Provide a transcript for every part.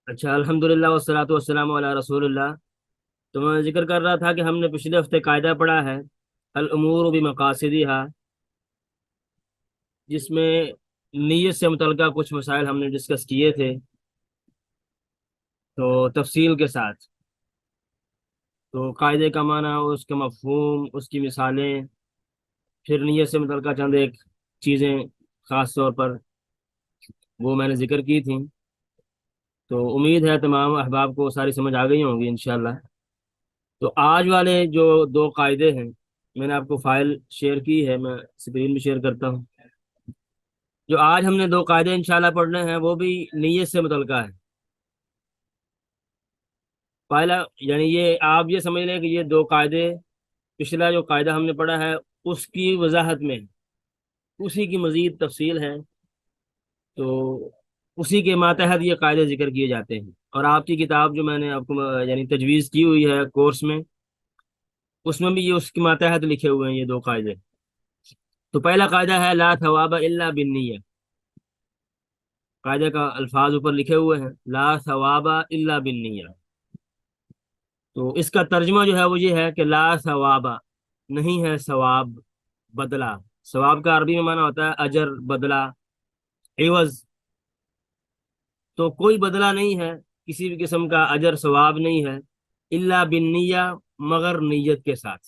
اچھا، الحمدللہ والصلاۃ والسلام علی رسول اللہ۔ تو میں ذکر کر رہا تھا کہ ہم نے پچھلے ہفتے قاعدہ پڑھا ہے الامور بمقاصدها، جس میں نیت سے متعلقہ کچھ مسائل ہم نے ڈسکس کیے تھے، تو تفصیل کے ساتھ۔ تو قاعدے کا معنی، اس کا مفہوم، اس کی مثالیں، پھر نیت سے متعلقہ چند ایک چیزیں خاص طور پر وہ میں نے ذکر کی تھیں۔ تو امید ہے تمام احباب کو ساری سمجھ آ گئی ہوں گی انشاءاللہ۔ تو آج والے جو دو قاعدے ہیں، میں نے آپ کو فائل شیئر کی ہے، میں اسکرین بھی شیئر کرتا ہوں۔ جو آج ہم نے دو قاعدے انشاءاللہ پڑھنے ہیں وہ بھی نیت سے متعلقہ ہے۔ پہلا یعنی یہ آپ یہ سمجھ لیں کہ یہ دو قاعدے، پچھلا جو قاعدہ ہم نے پڑھا ہے اس کی وضاحت میں اسی کی مزید تفصیل ہے، تو اسی کے ماتحت یہ قاعدے ذکر کیے جاتے ہیں۔ اور آپ کی کتاب جو میں نے آپ کو یعنی تجویز کی ہوئی ہے کورس میں، اس میں بھی یہ اس کے ماتحت لکھے ہوئے ہیں یہ دو قاعدے۔ تو پہلا قاعدہ ہے لا ثواب الا بالنیہ۔ قاعدے کا الفاظ اوپر لکھے ہوئے ہیں، لا ثواب الا بالنیہ۔ تو اس کا ترجمہ جو ہے وہ یہ ہے کہ لا ثواب، نہیں ہے ثواب، بدلہ۔ ثواب کا عربی میں معنی ہوتا ہے اجر، بدلہ، عوض۔ تو کوئی بدلہ نہیں ہے، کسی بھی قسم کا اجر ثواب نہیں ہے، الا بالنیہ، مگر نیت کے ساتھ۔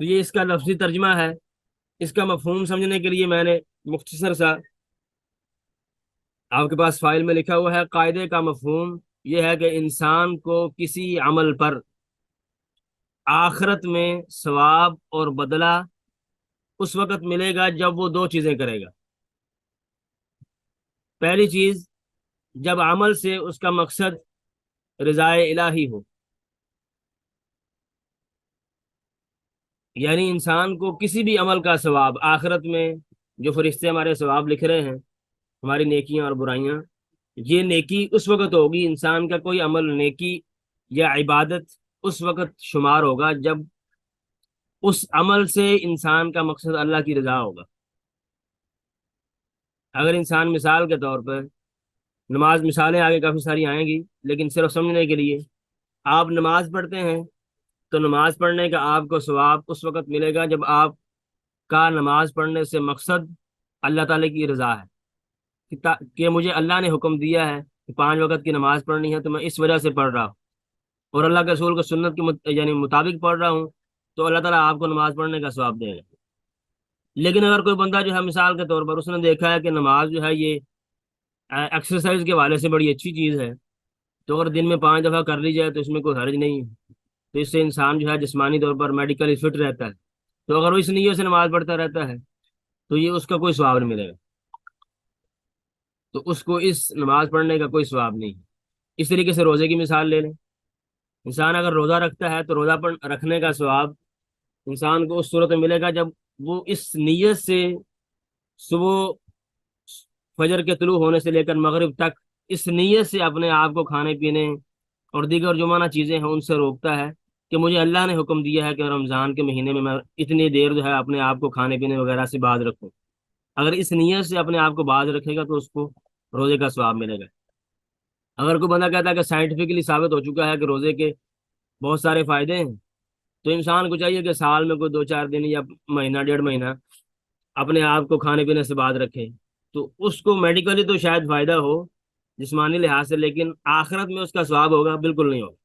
تو یہ اس کا لفظی ترجمہ ہے۔ اس کا مفہوم سمجھنے کے لیے میں نے مختصر سا آپ کے پاس فائل میں لکھا ہوا ہے۔ قاعدے کا مفہوم یہ ہے کہ انسان کو کسی عمل پر آخرت میں ثواب اور بدلہ اس وقت ملے گا جب وہ دو چیزیں کرے گا۔ پہلی چیز، جب عمل سے اس کا مقصد رضائے الہی ہو، یعنی انسان کو کسی بھی عمل کا ثواب آخرت میں، جو فرشتے ہمارے ثواب لکھ رہے ہیں، ہماری نیکیاں اور برائیاں، یہ نیکی اس وقت ہوگی، انسان کا کوئی عمل نیکی یا عبادت اس وقت شمار ہوگا جب اس عمل سے انسان کا مقصد اللہ کی رضا ہوگا۔ اگر انسان مثال کے طور پر نماز، مثالیں آگے کافی ساری آئیں گی لیکن صرف سمجھنے کے لیے، آپ نماز پڑھتے ہیں تو نماز پڑھنے کا آپ کو ثواب اس وقت ملے گا جب آپ کا نماز پڑھنے سے مقصد اللہ تعالی کی رضا ہے، کہ مجھے اللہ نے حکم دیا ہے کہ 5 وقت کی نماز پڑھنی ہے تو میں اس وجہ سے پڑھ رہا ہوں، اور اللہ کے رسول کو سنت کے یعنی مطابق پڑھ رہا ہوں، تو اللہ تعالیٰ آپ کو نماز پڑھنے کا ثواب دے گا۔ لیکن اگر کوئی بندہ جو ہے مثال کے طور پر اس نے دیکھا ہے کہ نماز جو ہے یہ ایکسرسائز کے حوالے سے بڑی اچھی چیز ہے، تو اگر دن میں 5 دفعہ کر لی جائے تو اس میں کوئی حرج نہیں ہے، تو اس سے انسان جو ہے جسمانی طور پر میڈیکلی فٹ رہتا ہے۔ تو اگر وہ اس نیت سے نماز پڑھتا رہتا ہے تو یہ اس کا کوئی ثواب نہیں ملے گا، تو اس کو اس نماز پڑھنے کا کوئی ثواب نہیں ہے۔ اس طریقے سے روزے کی مثال لے لیں، انسان اگر روزہ رکھتا ہے تو روزہ رکھنے کا ثواب انسان کو اس صورت میں ملے گا جب وہ اس نیت سے صبح فجر کے طلوع ہونے سے لے کر مغرب تک اس نیت سے اپنے آپ کو کھانے پینے اور دیگر جو معنی چیزیں ہیں ان سے روکتا ہے، کہ مجھے اللہ نے حکم دیا ہے کہ رمضان کے مہینے میں اتنی دیر جو ہے اپنے آپ کو کھانے پینے وغیرہ سے باز رکھوں۔ اگر اس نیت سے اپنے آپ کو باز رکھے گا تو اس کو روزے کا ثواب ملے گا۔ اگر کوئی بندہ کہتا ہے کہ سائنٹیفکلی ثابت ہو چکا ہے کہ روزے کے بہت سارے فائدے ہیں، تو انسان کو چاہیے کہ سال میں کوئی 2 4 دن یا مہینہ 1.5 مہینہ اپنے آپ کو کھانے پینے سے باز رکھے، تو اس کو میڈیکلی تو شاید فائدہ ہو جسمانی لحاظ سے، لیکن آخرت میں اس کا ثواب ہوگا بالکل نہیں ہوگا،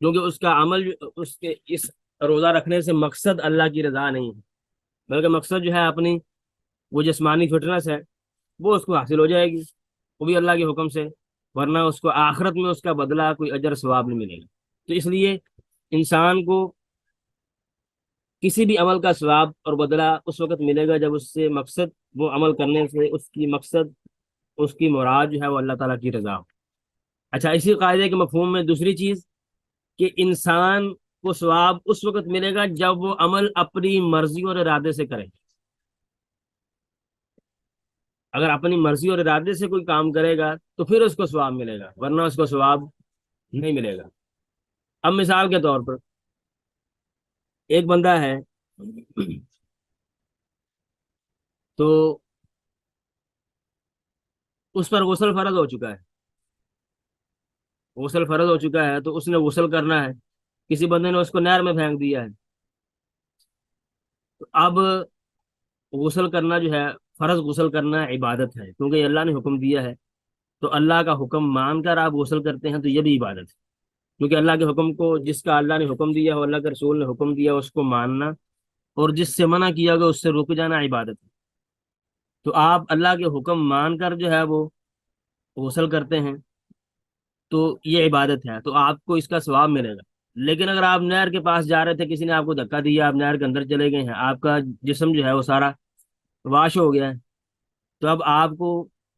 کیونکہ اس کا عمل اس کے اس روزہ رکھنے سے مقصد اللہ کی رضا نہیں ہے، بلکہ مقصد جو ہے اپنی وہ جسمانی فٹنس ہے، وہ اس کو حاصل ہو جائے گی، وہ بھی اللہ کے حکم سے، ورنہ اس کو آخرت میں اس کا بدلہ کوئی اجر ثواب نہیں ملے گا۔ تو اس لیے انسان کو کسی بھی عمل کا ثواب اور بدلہ اس وقت ملے گا جب اس سے مقصد، وہ عمل کرنے سے اس کی مقصد، اس کی مراد جو ہے وہ اللہ تعالیٰ کی رضا ہو۔ اچھا، اسی قاعدے کے مفہوم میں دوسری چیز، کہ انسان کو ثواب اس وقت ملے گا جب وہ عمل اپنی مرضی اور ارادے سے کرے۔ اگر اپنی مرضی اور ارادے سے کوئی کام کرے گا تو پھر اس کو ثواب ملے گا، ورنہ اس کو ثواب نہیں ملے گا۔ اب مثال کے طور پر ایک بندہ ہے، تو اس پر غسل فرض ہو چکا ہے، غسل فرض ہو چکا ہے تو اس نے غسل کرنا ہے، کسی بندے نے اس کو نہر میں پھینک دیا ہے، تو اب غسل کرنا جو ہے، فرض غسل کرنا عبادت ہے کیونکہ یہ اللہ نے حکم دیا ہے، تو اللہ کا حکم مان کر آپ غسل کرتے ہیں تو یہ بھی عبادت ہے، کیونکہ اللہ کے حکم کو، جس کا اللہ نے حکم دیا ہو، اللہ کے رسول نے حکم دیا اس کو ماننا، اور جس سے منع کیا گیا اس سے رک جانا عبادت ہے۔ تو آپ اللہ کے حکم مان کر جو ہے وہ غسل کرتے ہیں تو یہ عبادت ہے، تو آپ کو اس کا ثواب ملے گا۔ لیکن اگر آپ نہر کے پاس جا رہے تھے، کسی نے آپ کو دھکا دیا، آپ نہر کے اندر چلے گئے ہیں، آپ کا جسم جو ہے وہ سارا واش ہو گیا ہے، تو اب آپ کو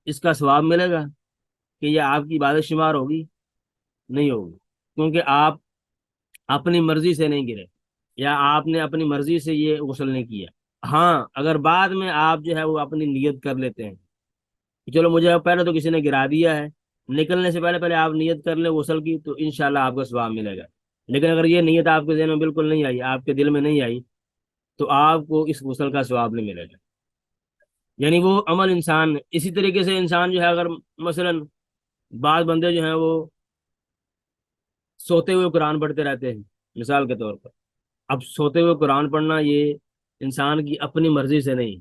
اس کا ثواب ملے گا کہ یہ آپ کی عبادت شمار ہوگی؟ نہیں ہوگی، کیونکہ آپ اپنی مرضی سے نہیں گرے، یا آپ نے اپنی مرضی سے یہ غسل نہیں کیا۔ ہاں اگر بعد میں آپ جو ہے وہ اپنی نیت کر لیتے ہیں کہ چلو مجھے پہلے تو کسی نے گرا دیا ہے، نکلنے سے پہلے پہلے آپ نیت کر لیں غسل کی، تو انشاءاللہ آپ کو ثواب ملے گا۔ لیکن اگر یہ نیت آپ کے ذہن میں بالکل نہیں آئی، آپ کے دل میں نہیں آئی، تو آپ کو اس غسل کا ثواب نہیں ملے گا۔ یعنی وہ عمل انسان، اسی طریقے سے انسان جو ہے، اگر مثلا بعض بندے جو ہیں وہ سوتے ہوئے قرآن پڑھتے رہتے ہیں مثال کے طور پر، اب سوتے ہوئے قرآن پڑھنا یہ انسان کی اپنی مرضی سے نہیں،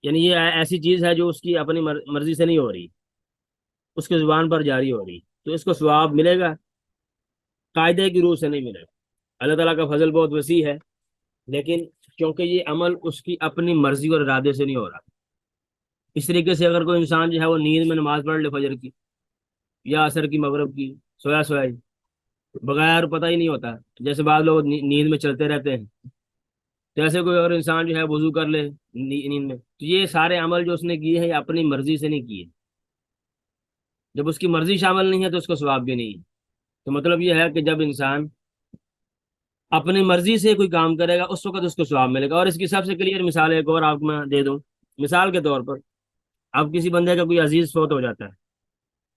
یعنی یہ ایسی چیز ہے جو اس کی اپنی مرضی سے نہیں ہو رہی، اس کے زبان پر جاری ہو رہی، تو اس کو ثواب ملے گا، قاعدے کی روح سے نہیں ملے گا۔ اللہ تعالیٰ کا فضل بہت وسیع ہے، لیکن کیونکہ یہ عمل اس کی اپنی مرضی اور ارادے سے نہیں ہو رہا، اس طریقے سے اگر کوئی انسان جو ہے وہ نیند میں نماز پڑھ لے فجر کی یا عصر کی، مغرب کی، سویا سویا ہی، بغیر پتہ ہی نہیں ہوتا، جیسے بعض لوگ نیند میں چلتے رہتے ہیں، جیسے کوئی اور انسان جو ہے وضو کر لے نیند میں، تو یہ سارے عمل جو اس نے کیے ہیں یہ اپنی مرضی سے نہیں کیے، جب اس کی مرضی شامل نہیں ہے تو اس کو ثواب بھی نہیں ہے۔ تو مطلب یہ ہے کہ جب انسان اپنی مرضی سے کوئی کام کرے گا اس وقت اس کو ثواب ملے گا۔ اور اس کی سب سے کلیئر مثال ایک اور آپ کو میں دے دوں، مثال کے طور پر اب کسی بندے کا کوئی عزیز فوت ہو جاتا ہے،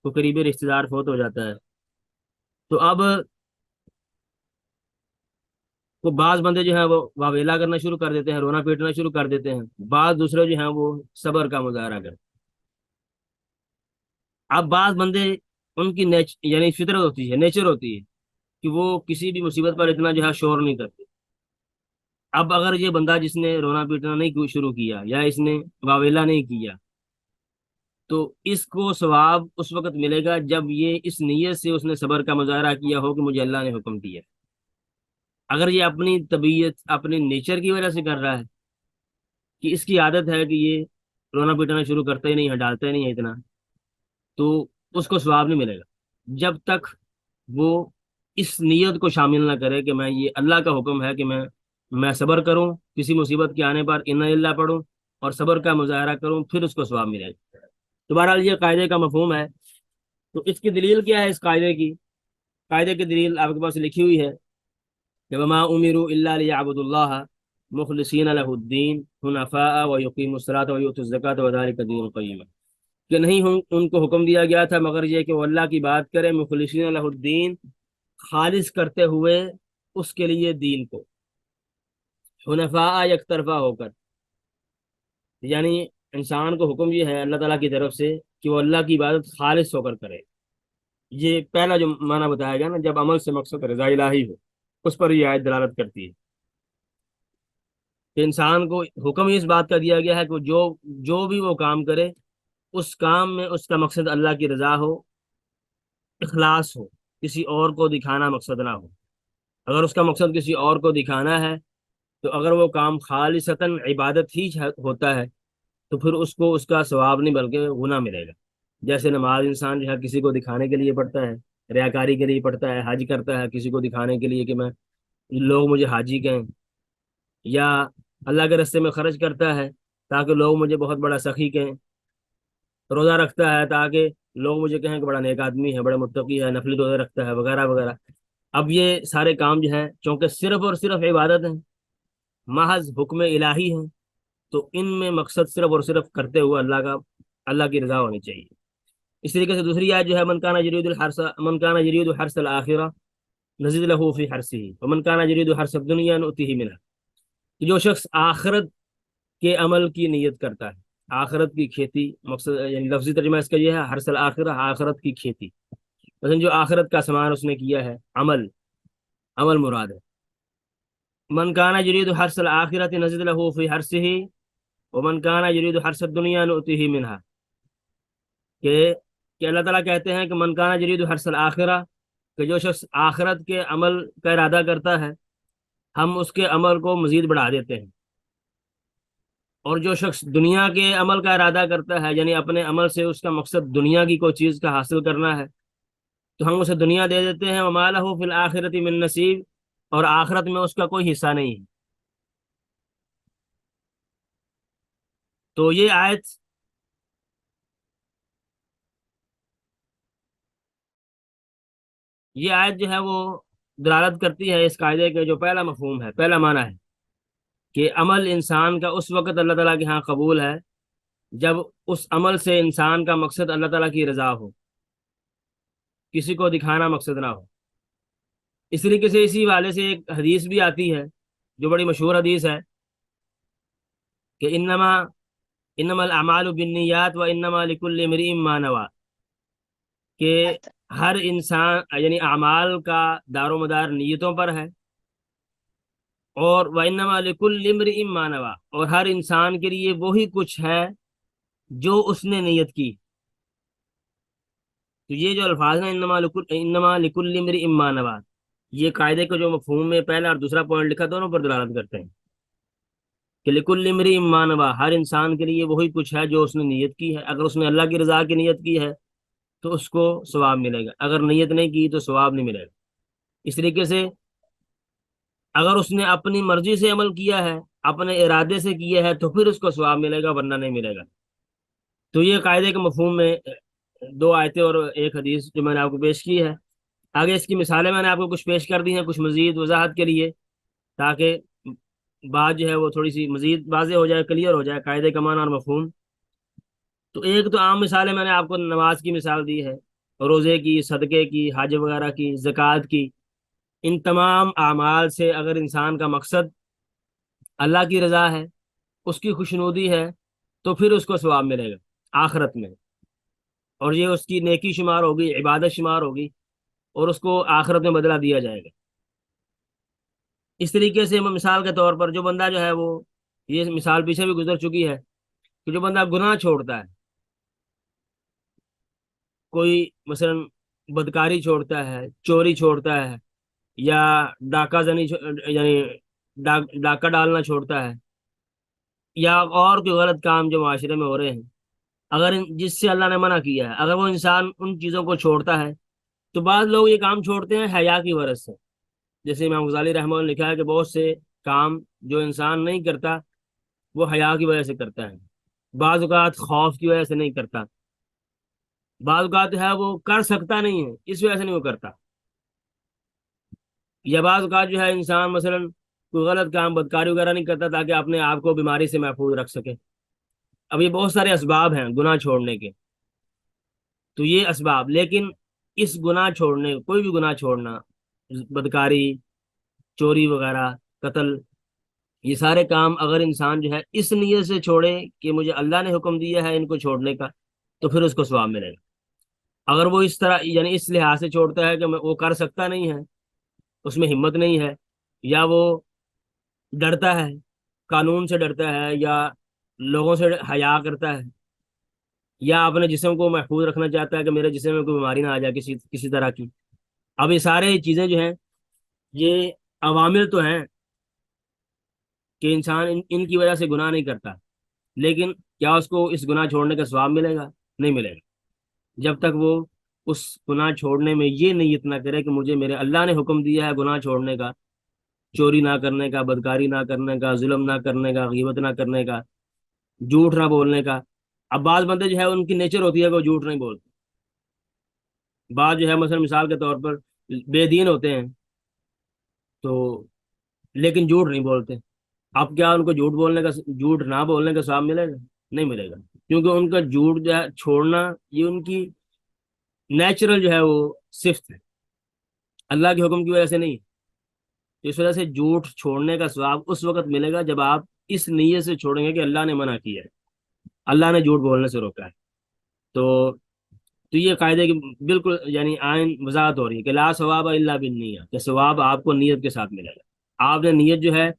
کوئی قریبی رشتے دار فوت ہو جاتا ہے، تو اب وہ بعض بندے جو ہیں وہ واویلا کرنا شروع کر دیتے ہیں، رونا پیٹنا شروع کر دیتے ہیں، بعض دوسرے جو ہیں وہ صبر کا مظاہرہ کرتے ہیں۔ اب بعض بندے، ان کی یعنی فطرت ہوتی ہے، نیچر ہوتی ہے کہ وہ کسی بھی مصیبت پر اتنا جو ہے شور نہیں کرتے۔ اب اگر یہ بندہ جس نے رونا پیٹنا نہیں شروع کیا یا اس نے واویلا نہیں کیا، تو اس کو ثواب اس وقت ملے گا جب یہ اس نیت سے اس نے صبر کا مظاہرہ کیا ہو کہ مجھے اللہ نے حکم دیا۔ اگر یہ اپنی طبیعت، اپنی نیچر کی وجہ سے کر رہا ہے کہ اس کی عادت ہے کہ یہ رونا پیٹنا شروع کرتا ہی نہیں ہے، ڈالتا ہی نہیں ہے اتنا، تو اس کو ثواب نہیں ملے گا جب تک وہ اس نیت کو شامل نہ کرے کہ میں، یہ اللہ کا حکم ہے کہ میں صبر کروں، کسی مصیبت کے آنے پر انا للہ پڑھوں اور صبر کا مظاہرہ کروں، پھر اس کو ثواب ملے گا۔ تو بہرحال یہ قاعدے کا مفہوم ہے۔ تو اس کی دلیل کیا ہے؟ اس قاعدے کی، قاعدے کی دلیل آپ کے پاس لکھی ہوئی ہے کہ وما امروا الا ليعبدوا الله مخلصین له الدین حنفاء ويقيموا الصلاة ويؤتوا الزکاة وذلك دین القیمہ، کہ نہیں ان کو حکم دیا گیا تھا مگر یہ کہ وہ اللہ کی بات کرے، مخلصین له الدین، خالص کرتے ہوئے اس کے لیے دین کو، حنفاء یک طرفہ ہو کر، یعنی انسان کو حکم یہ ہے اللہ تعالیٰ کی طرف سے کہ وہ اللہ کی عبادت خالص ہو کر کرے۔ یہ پہلا جو معنی بتایا گیا نا، جب عمل سے مقصد رضا الہی ہو، اس پر یہ آیت دلالت کرتی ہے کہ انسان کو حکم اس بات کا دیا گیا ہے کہ جو بھی وہ کام کرے، اس کام میں اس کا مقصد اللہ کی رضا ہو، اخلاص ہو، کسی اور کو دکھانا مقصد نہ ہو۔ اگر اس کا مقصد کسی اور کو دکھانا ہے، تو اگر وہ کام خالصتاً عبادت ہی ہوتا ہے تو پھر اس کو اس کا ثواب نہیں بلکہ گناہ ملے گا۔ جیسے نماز انسان جو ہے کسی کو دکھانے کے لیے پڑھتا ہے، ریاکاری کے لیے پڑھتا ہے، حج کرتا ہے کسی کو دکھانے کے لیے کہ میں، لوگ مجھے حاجی کہیں، یا اللہ کے راستے میں خرچ کرتا ہے تاکہ لوگ مجھے بہت بڑا سخی کہیں، روزہ رکھتا ہے تاکہ لوگ مجھے کہیں کہ بڑا نیک آدمی ہے، بڑا متقی ہے، نفلی روزہ رکھتا ہے، وغیرہ وغیرہ۔ اب یہ سارے کام جو ہیں چونکہ صرف اور صرف عبادت ہیں، محض حکم الہی ہیں، تو ان میں مقصد صرف اور صرف کرتے ہوئے اللہ کی رضا ہونی چاہیے۔ اس طریقے سے دوسری آیت جو ہے، من کان یرید حرث الآخرہ نزد له فی حرثہ ومن کان یرید حرث الدنیا نؤتیہ منہا، کہ جو شخص آخرت کے عمل کی نیت کرتا ہے آخرت کی کھیتی مقصد، یعنی لفظی ترجمہ اس کا یہ ہے، حرث الآخرہ، آخرت کی کھیتی، مثلا جو آخرت کا سامان اس نے کیا ہے، عمل، عمل مراد ہے۔ من کان یرید حرث الآخرۃ نزد له فی حرثہ ومن کان یرید حرث الدنیا نؤتہ منہا، کہ اللہ تعالیٰ کہتے ہیں کہ من کان یرید حرث الآخرہ، کہ جو شخص آخرت کے عمل کا ارادہ کرتا ہے ہم اس کے عمل کو مزید بڑھا دیتے ہیں، اور جو شخص دنیا کے عمل کا ارادہ کرتا ہے یعنی اپنے عمل سے اس کا مقصد دنیا کی کوئی چیز کا حاصل کرنا ہے تو ہم اسے دنیا دے دیتے ہیں، وما لہ فی الآخرۃ من نصیب، اور آخرت میں اس کا کوئی حصہ نہیں ہے۔ تو یہ آیت جو ہے وہ دلالت کرتی ہے اس قاعدے کے جو پہلا مفہوم ہے، پہلا معنی ہے کہ عمل انسان کا اس وقت اللہ تعالیٰ کے ہاں قبول ہے جب اس عمل سے انسان کا مقصد اللہ تعالیٰ کی رضا ہو، کسی کو دکھانا مقصد نہ ہو۔ اس طریقے سے اسی والے سے ایک حدیث بھی آتی ہے جو بڑی مشہور حدیث ہے کہ انما الاعمال بالنیات و انما لکل امرئ ما نوی، کہ ہر انسان یعنی اعمال کا دار و مدار نیتوں پر ہے، اور وَإِنَّمَا لِكُلِّ امْرِئٍ مَّا نَوَىٰ، اور ہر انسان کے لیے وہی کچھ ہے جو اس نے نیت کی۔ تو یہ جو الفاظ ہیں انما لکل امرئ ما نویٰ، یہ قاعدے کا جو مفہوم میں پہلا اور دوسرا پوائنٹ لکھا دونوں پر دلالت کرتے ہیں کہ لکل امرئ ما نویٰ، ہر انسان کے لیے وہی کچھ ہے جو اس نے نیت کی ہے۔ اگر اس نے اللہ کی رضا کی نیت کی ہے تو اس کو ثواب ملے گا، اگر نیت نہیں کی تو ثواب نہیں ملے گا۔ اس طریقے سے اگر اس نے اپنی مرضی سے عمل کیا ہے، اپنے ارادے سے کیا ہے تو پھر اس کو ثواب ملے گا، ورنہ نہیں ملے گا۔ تو یہ قاعدے کے مفہوم میں دو آیتیں اور ایک حدیث جو میں نے آپ کو پیش کی ہے۔ آگے اس کی مثالیں میں نے آپ کو کچھ پیش کر دی ہیں، کچھ مزید وضاحت کے لیے، تاکہ بات جو ہے وہ تھوڑی سی مزید واضح ہو جائے، کلیئر ہو جائے قاعدے کا معنی اور مفہوم۔ تو ایک تو عام مثالیں میں نے آپ کو نماز کی مثال دی ہے، روزے کی، صدقے کی، حج وغیرہ کی، زکوٰۃ کی۔ ان تمام اعمال سے اگر انسان کا مقصد اللہ کی رضا ہے، اس کی خوشنودی ہے، تو پھر اس کو ثواب ملے گا آخرت میں، اور یہ اس کی نیکی شمار ہوگی، عبادت شمار ہوگی، اور اس کو آخرت میں بدلہ دیا جائے گا۔ اس طریقے سے مثال کے طور پر جو بندہ جو ہے وہ، یہ مثال پیچھے بھی گزر چکی ہے، کہ جو بندہ گناہ چھوڑتا ہے، کوئی مثلا بدکاری چھوڑتا ہے، چوری چھوڑتا ہے، یا ڈاکہ زنی یعنی ڈاکہ ڈالنا چھوڑتا ہے، یا اور کوئی غلط کام جو معاشرے میں ہو رہے ہیں، اگر جس سے اللہ نے منع کیا ہے، اگر وہ انسان ان چیزوں کو چھوڑتا ہے، تو بعض لوگ یہ کام چھوڑتے ہیں حیا کی وجہ سے، جیسے امام غزالی رحمہ اللہ نے لکھا ہے کہ بہت سے کام جو انسان نہیں کرتا وہ حیا کی وجہ سے کرتا ہے، بعض اوقات خوف کی وجہ سے نہیں کرتا، بعض اوقات ہے وہ کر سکتا نہیں ہے اس وجہ سے نہیں وہ کرتا، یا بعض اوقات جو ہے انسان مثلا کوئی غلط کام، بدکاری وغیرہ نہیں کرتا تاکہ اپنے آپ کو بیماری سے محفوظ رکھ سکے۔ اب یہ بہت سارے اسباب ہیں گناہ چھوڑنے کے، تو یہ اسباب، لیکن اس گناہ چھوڑنے، کوئی بھی گناہ چھوڑنا، بدکاری، چوری وغیرہ، قتل، یہ سارے کام اگر انسان جو ہے اس نیت سے چھوڑے کہ مجھے اللہ نے حکم دیا ہے ان کو چھوڑنے کا، تو پھر اس کو ثواب ملے گا۔ اگر وہ اس طرح یعنی اس لحاظ سے چھوڑتا ہے کہ وہ کر سکتا نہیں ہے، اس میں ہمت نہیں ہے، یا وہ ڈرتا ہے، قانون سے ڈرتا ہے، یا لوگوں سے حیا کرتا ہے، یا اپنے جسم کو محفوظ رکھنا چاہتا ہے کہ میرے جسم میں کوئی بیماری نہ آ جائے کسی طرح کی۔ اب یہ سارے چیزیں جو ہیں یہ عوامل تو ہیں کہ انسان ان کی وجہ سے گناہ نہیں کرتا، لیکن کیا اس کو اس گناہ چھوڑنے کا ثواب ملے گا؟ نہیں ملے گا جب تک وہ اس گناہ چھوڑنے میں یہ نیت نہ کرے کہ مجھے میرے اللہ نے حکم دیا ہے گناہ چھوڑنے کا، چوری نہ کرنے کا، بدکاری نہ کرنے کا، ظلم نہ کرنے کا، غیبت نہ کرنے کا، جھوٹ نہ بولنے کا۔ اب بعض بندے جو ہے ان کی نیچر ہوتی ہے کہ وہ جھوٹ نہیں بولتے، بعض جو ہے مثلا مثال کے طور پر بے دین ہوتے ہیں تو لیکن جھوٹ نہیں بولتے، اب کیا ان کو جھوٹ نہ بولنے کا ثواب ملے گا؟ نہیں ملے گا، کیونکہ ان کا جھوٹ جو ہے چھوڑنا یہ ان کی نیچرل جو ہے وہ صفت ہے، اللہ کے حکم کی وجہ سے نہیں۔ تو اس وجہ سے جھوٹ چھوڑنے کا ثواب اس وقت ملے گا جب آپ اس نیت سے چھوڑیں گے کہ اللہ نے منع کیا ہے۔ اللہ نے جھوٹ بولنے سے روکا ہے۔ تو تو یہ قاعدے کی بالکل یعنی آئین وضاحت ہو رہی ہے کہ لا ثواب الا بالنیہ، کہ ثواب آپ کو نیت کے ساتھ ملے گا۔ آپ نے نیت جو ہے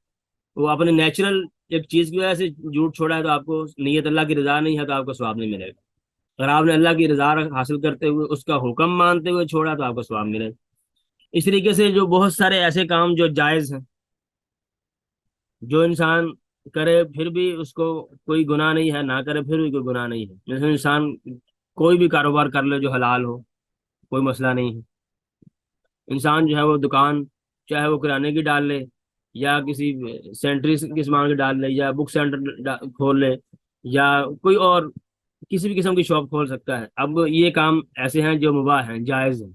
وہ اپنے نیچرل ایک چیز کی وجہ سے جھوٹ چھوڑا ہے، تو آپ کو نیت اللہ کی رضا نہیں ہے تو آپ کو ثواب نہیں ملے گا۔ اگر آپ نے اللہ کی رضا حاصل کرتے ہوئے اس کا حکم مانتے ہوئے چھوڑا تو آپ کو ثواب ملے گا۔ اس طریقے سے جو بہت سارے ایسے کام جو جائز ہیں، جو انسان کرے پھر بھی اس کو کوئی گناہ نہیں ہے، نہ کرے پھر بھی کوئی گناہ نہیں ہے، جیسے انسان کوئی بھی کاروبار کر لے جو حلال ہو، کوئی مسئلہ نہیں ہے۔ انسان جو ہے وہ دکان چاہے وہ کرانے کی ڈال لے، یا کسی سینٹری کی سامان کی ڈال لے، یا بک سینٹر کھول لے، یا کوئی اور کسی بھی قسم کی شاپ کھول سکتا ہے۔ اب یہ کام ایسے ہیں جو مباح ہیں، جائز ہیں۔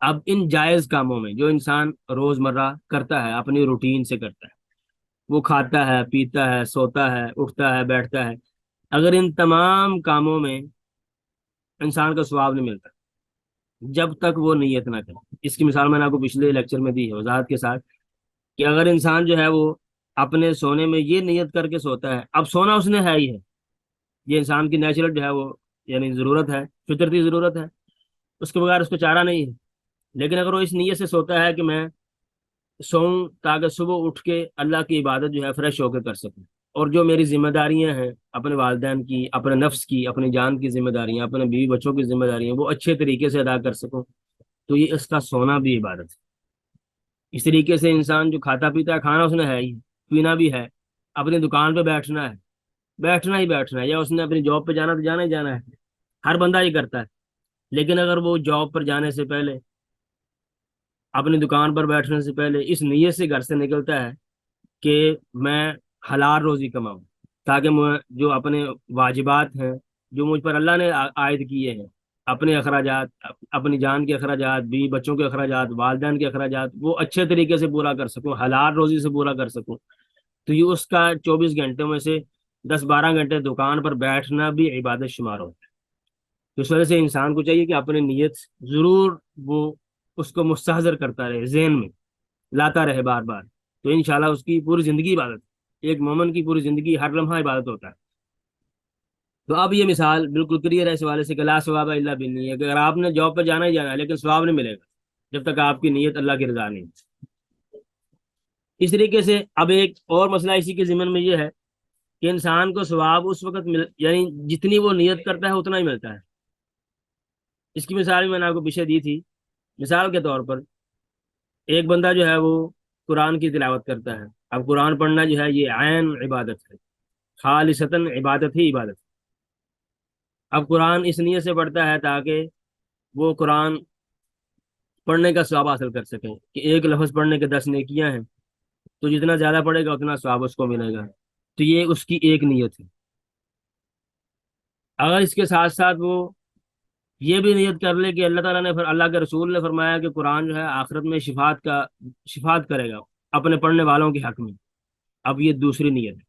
اب ان جائز کاموں میں جو انسان روزمرہ کرتا ہے، اپنی روٹین سے کرتا ہے، وہ کھاتا ہے، پیتا ہے، سوتا ہے، اٹھتا ہے، بیٹھتا ہے، اگر ان تمام کاموں میں انسان کا ثواب نہیں ملتا جب تک وہ نیت نہ کرے۔ اس کی مثال میں نے آپ کو پچھلے لیکچر میں دی ہے وضاحت کے ساتھ، کہ اگر انسان جو ہے وہ اپنے سونے میں یہ نیت کر کے سوتا ہے، اب سونا اس نے ہے ہی ہے، یہ انسان کی نیچرل جو ہے وہ یعنی ضرورت ہے، فطرتی ضرورت ہے، اس کے بغیر اس کو چارہ نہیں ہے۔ لیکن اگر وہ اس نیت سے سوتا ہے کہ میں سوؤں تاکہ صبح اٹھ کے اللہ کی عبادت جو ہے فریش ہو کے کر سکوں، اور جو میری ذمہ داریاں ہیں اپنے والدین کی، اپنے نفس کی، اپنی جان کی ذمہ داریاں، اپنے بیوی بچوں کی ذمہ داریاں وہ اچھے طریقے سے ادا کر سکوں، تو یہ اس کا سونا بھی عبادت ہے۔ اس طریقے سے انسان جو کھاتا پیتا ہے، کھانا اس نے ہے ہی، پینا بھی ہے، اپنی دکان پہ بیٹھنا ہے، بیٹھنا ہی بیٹھنا ہے، یا اس نے اپنی جاب پہ جانا تو جانا ہی جانا ہے، ہر بندہ یہ کرتا ہے۔ لیکن اگر وہ جاب پر جانے سے پہلے، اپنی دکان پر بیٹھنے سے پہلے اس نیت سے گھر سے نکلتا ہے کہ میں حلال روزی کماؤں، تاکہ میں جو اپنے واجبات ہیں جو مجھ پر اللہ نے عائد کیے ہیں، اپنے اخراجات، اپنی جان کے اخراجات، بیوی بچوں کے اخراجات، والدین کے اخراجات، وہ اچھے طریقے سے پورا کر سکوں، حلال روزی سے پورا کر سکوں، تو یہ اس کا 24 گھنٹوں میں سے 10 12 گھنٹے دکان پر بیٹھنا بھی عبادت شمار ہوتا ہے۔ تو اس وجہ سے انسان کو چاہیے کہ اپنی نیت ضرور وہ اس کو مستحضر کرتا رہے، ذہن میں لاتا رہے بار بار، تو انشاءاللہ اس کی پوری زندگی عبادت ہے۔ ایک مومن کی پوری زندگی ہر لمحہ عبادت ہوتا ہے۔ تو اب یہ مثال بالکل کلیئر ہے اس حوالے سے کہ لا ثواب الا بالنیہ، کہ اگر آپ نے جاب پہ جانا ہی جانا ہے لیکن ثواب نہیں ملے گا جب تک آپ کی نیت اللہ کی رضا نہیں۔ اس طریقے سے اب ایک اور مسئلہ اسی کے ضمن میں یہ ہے کہ انسان کو ثواب اس وقت یعنی جتنی وہ نیت کرتا ہے اتنا ہی ملتا ہے۔ اس کی مثال بھی میں نے آپ کو پیچھے دی تھی۔ مثال کے طور پر ایک بندہ جو ہے وہ قرآن کی تلاوت کرتا ہے۔ اب قرآن پڑھنا جو ہے یہ عین عبادت ہے، خالصتاً عبادت ہی عبادت ہے۔ اب قرآن اس نیت سے پڑھتا ہے تاکہ وہ قرآن پڑھنے کا ثواب حاصل کر سکیں، کہ ایک لفظ پڑھنے کے 10 نیکیاں ہیں، تو جتنا زیادہ پڑھے گا اتنا ثواب اس کو ملے گا۔ تو یہ اس کی ایک نیت ہے۔ اگر اس کے ساتھ ساتھ وہ یہ بھی نیت کر لے کہ اللہ تعالیٰ نے اللہ کے رسول نے فرمایا کہ قرآن جو ہے آخرت میں شفاعت کرے گا اپنے پڑھنے والوں کے حق میں، اب یہ دوسری نیت ہے۔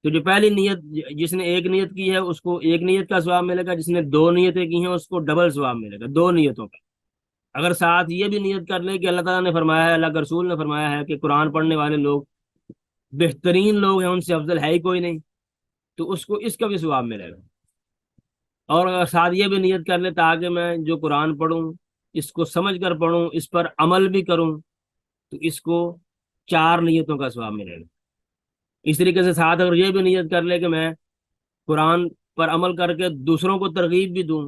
تو جو پہلی نیت، جس نے ایک نیت کی ہے اس کو ایک نیت کا ثواب ملے گا، جس نے 2 نیتیں کی ہیں اس کو ڈبل ثواب ملے گا 2 نیتوں کا۔ اگر ساتھ یہ بھی نیت کر لے کہ اللہ تعالیٰ نے فرمایا ہے، اللہ کے رسول نے فرمایا ہے کہ قرآن پڑھنے والے لوگ بہترین لوگ ہیں، ان سے افضل ہے ہی کوئی نہیں، تو اس کو اس کا بھی ثواب ملے گا۔ اور اگر ساتھ یہ بھی نیت کر لے تاکہ میں جو قرآن پڑھوں اس کو سمجھ کر پڑھوں، اس پر عمل بھی کروں، تو اس کو 4 نیتوں کا ثواب ملے گا۔ اس طریقے سے ساتھ اگر یہ بھی نیت کر لے کہ میں قرآن پر عمل کر کے دوسروں کو ترغیب بھی دوں،